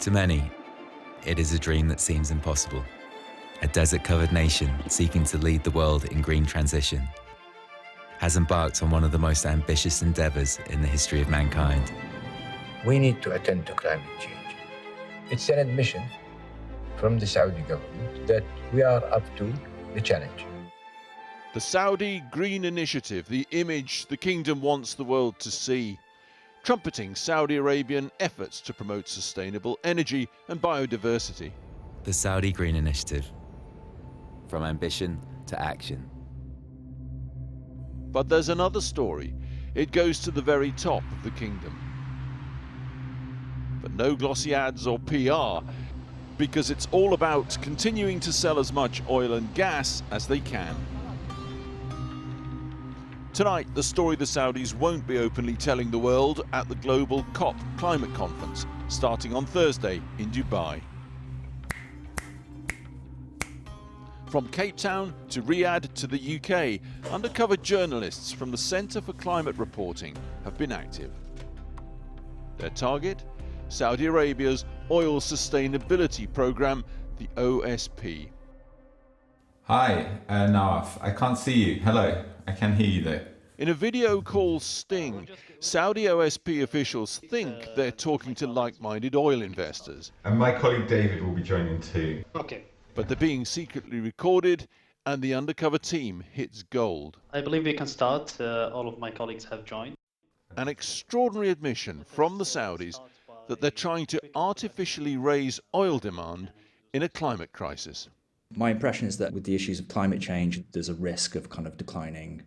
To many, it is a dream that seems impossible. A desert-covered nation seeking to lead the world in green transition has embarked on one of the most ambitious endeavors in the history of mankind. We need to attend to climate change. It's an admission from the Saudi government that we are up to the challenge. The Saudi Green Initiative, the image the kingdom wants the world to see, trumpeting Saudi Arabian efforts to promote sustainable energy and biodiversity. The Saudi Green Initiative, from ambition to action. But there's another story. It goes to the very top of the kingdom. But no glossy ads or PR, because it's all about continuing to sell as much oil and gas as they can. Tonight, the story the Saudis won't be openly telling the world at the global COP climate conference, starting on Thursday in Dubai. From Cape Town to Riyadh to the UK, undercover journalists from the Centre for Climate Reporting have been active. Their target? Saudi Arabia's oil sustainability program, the OSP. Hi, Nawaf. I can't see you. Hello. I can hear you though. In a video called Sting, Saudi OSP officials think they're talking to like-minded oil investors. And my colleague David will be joining too. Okay. But they're being secretly recorded and the undercover team hits gold. I believe we can start. All of my colleagues have joined. An extraordinary admission from the Saudis that they're trying to artificially raise oil demand in a climate crisis. My impression is that with the issues of climate change, there's a risk of kind of declining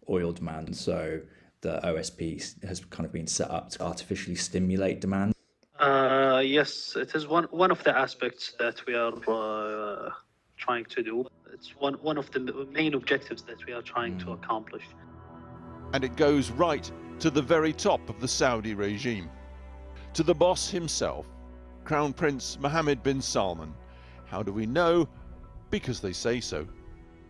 oil demand. So the OSP has kind of been set up to artificially stimulate demand. Yes, it is one of the aspects that we are trying to do. It's one of the main objectives that we are trying to accomplish. And it goes right to the very top of the Saudi regime. To the boss himself, Crown Prince Mohammed bin Salman. How do we know? Because they say so.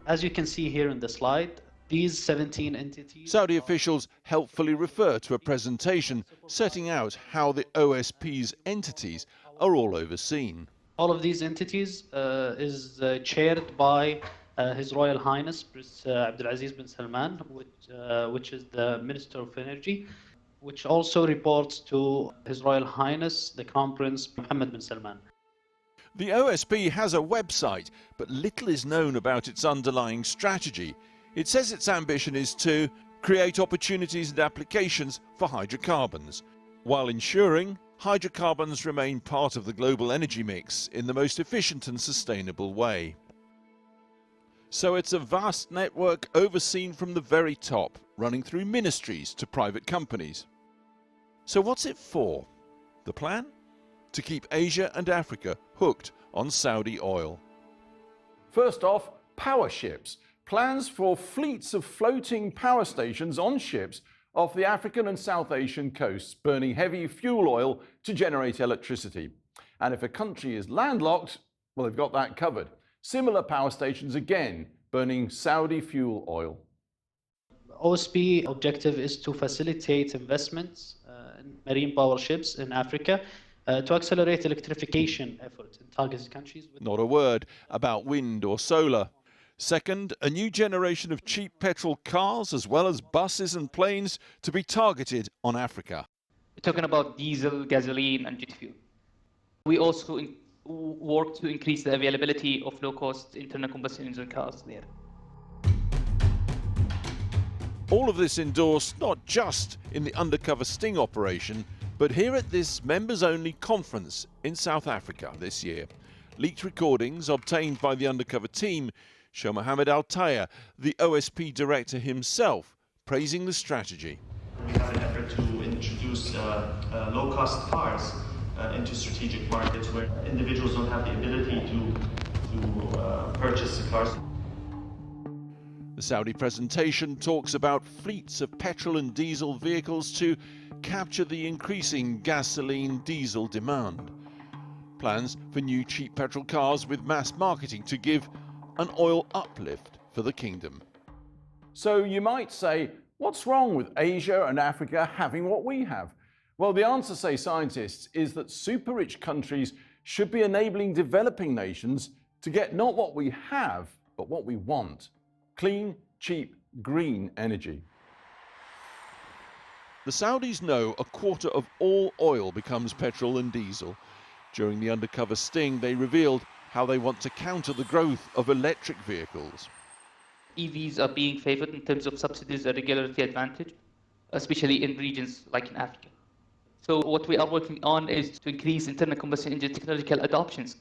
As you can see here in the slide, these 17 entities... Saudi officials helpfully refer to a presentation setting out how the OSP's entities are all overseen. All of these entities is chaired by His Royal Highness Prince Abdulaziz bin Salman, which is the Minister of Energy, which also reports to His Royal Highness the Crown Prince Mohammed bin Salman. The OSP has a website, but little is known about its underlying strategy. It says its ambition is to create opportunities and applications for hydrocarbons, while ensuring hydrocarbons remain part of the global energy mix in the most efficient and sustainable way. So it's a vast network overseen from the very top, running through ministries to private companies. So what's it for? The plan? To keep Asia and Africa hooked on Saudi oil. First off, power ships. Plans for fleets of floating power stations on ships off the African and South Asian coasts, burning heavy fuel oil to generate electricity. And if a country is landlocked, well, they've got that covered. Similar power stations again, burning Saudi fuel oil. OSP objective is to facilitate investments in marine power ships in Africa to accelerate electrification efforts in targeted countries. Not a word about wind or solar. Second, a new generation of cheap petrol cars as well as buses and planes to be targeted on Africa. We're talking about diesel, gasoline and jet fuel. We also work to increase the availability of low-cost internal combustion engine cars there. All of this endorsed not just in the undercover sting operation, but here at this members-only conference in South Africa this year. Leaked recordings obtained by the undercover team show Mohammed Al-Taya, the OSP director himself, praising the strategy. We have an effort to introduce low-cost cars into strategic markets where individuals don't have the ability to purchase the cars. The Saudi presentation talks about fleets of petrol and diesel vehicles to capture the increasing gasoline-diesel demand. Plans for new cheap petrol cars with mass marketing to give an oil uplift for the kingdom. So you might say, what's wrong with Asia and Africa having what we have? Well, the answer, say scientists, is that super-rich countries should be enabling developing nations to get not what we have, but what we want: clean, cheap, green energy. The Saudis know a quarter of all oil becomes petrol and diesel. During the Undercover sting, they revealed how they want to counter the growth of electric vehicles. EVs are being favored in terms of subsidies and regulatory advantage, especially in regions like in Africa. So what we are working on is to increase internal combustion engine technological adoptions.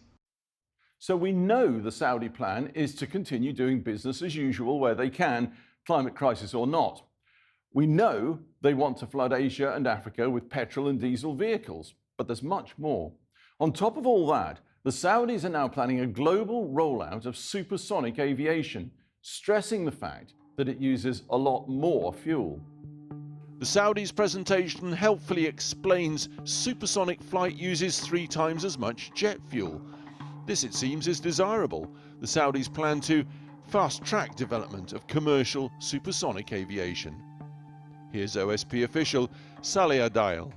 So we know the Saudi plan is to continue doing business as usual where they can, climate crisis or not. We know they want to flood Asia and Africa with petrol and diesel vehicles, but there's much more. On top of all that, the Saudis are now planning a global rollout of supersonic aviation, stressing the fact that it uses a lot more fuel. The Saudis' presentation helpfully explains supersonic flight uses 3 times as much jet fuel. This, it seems, is desirable. The Saudis plan to fast-track development of commercial supersonic aviation. Here's OSP official Saleh Adayal.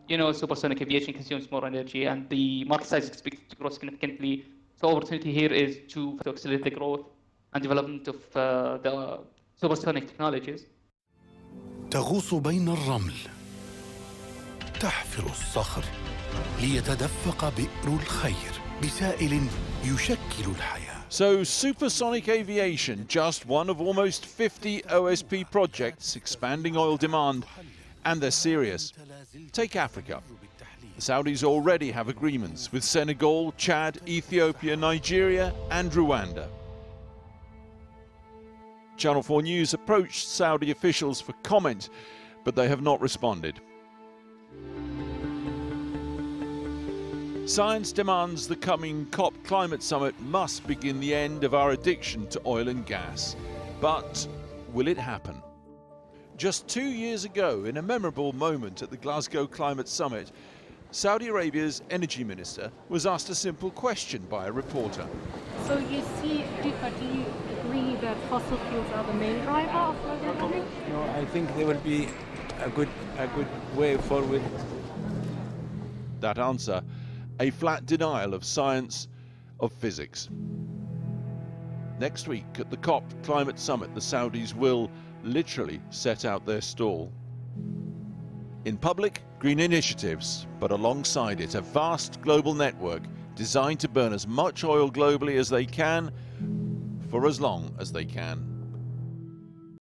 You know, supersonic aviation consumes more energy and the market size is expected to grow significantly. So opportunity here is to accelerate the growth and development of the supersonic technologies. تغوص بين الرمل، تحفر الصخر ليتدفق بئر الخير بسائل يشكل الحياة. So supersonic aviation, just one of almost 50 OSP projects expanding oil demand, and they're serious. Take Africa. The Saudis already have agreements with Senegal, Chad, Ethiopia, Nigeria and Rwanda. Channel 4 News approached Saudi officials for comment, but they have not responded. Science demands the coming COP climate summit must begin the end of our addiction to oil and gas. But will it happen? Just 2 years ago, in a memorable moment at the Glasgow Climate Summit, Saudi Arabia's energy minister was asked a simple question by a reporter. So you see, do you agree that fossil fuels are the main driver of global warming? No, I think there will be a good way forward. That answer, a flat denial of science, of physics. Next week at the COP Climate Summit, the Saudis will literally set out their stall. In public, green initiatives, but alongside it, a vast global network designed to burn as much oil globally as they can, for as long as they can.